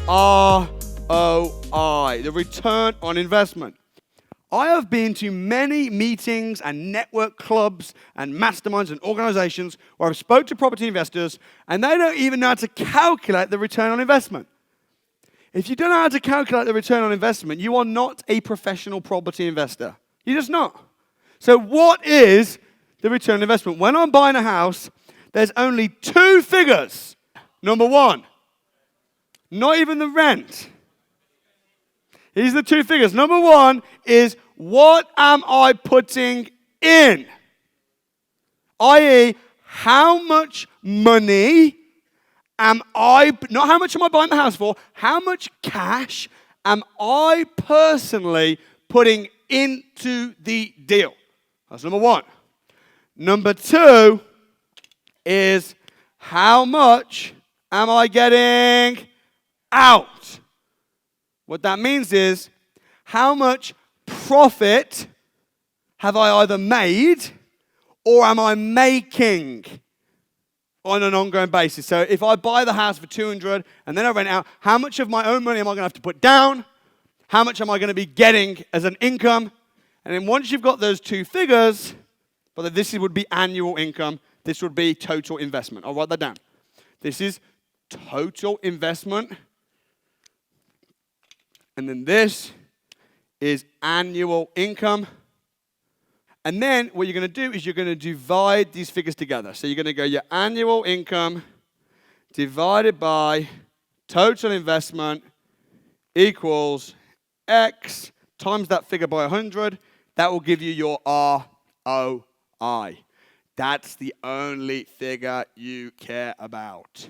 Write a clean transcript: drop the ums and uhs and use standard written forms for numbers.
ROI, the return on investment. I have been to many meetings and network clubs and masterminds and organizations where I've spoke to property investors and they don't even know how to calculate the return on investment. If you don't know how to calculate the return on investment, you are not a professional property investor. You're just not. So what is the return on investment? When I'm buying a house, there's only two figures. Number one, not even the rent. Here's the two figures. Number one is, what am I putting in? I.e., how much money am I, not how much am I buying the house for, how much cash am I personally putting into the deal? That's number one. Number two is, how much am I getting out? What that means is, how much profit have I either made or am I making on an ongoing basis? So if I buy the house for 200 and then I rent out, how much of my own money am I going to have to put down? How much am I going to be getting as an income? And then once you've got those two figures, but this would be annual income, this would be total investment. I'll write that down. This is total investment. And then this is annual income. And then what you're going to do is you're going to divide these figures together. So you're going to go your annual income divided by total investment equals X times that figure by 100. That will give you your ROI. That's the only figure you care about.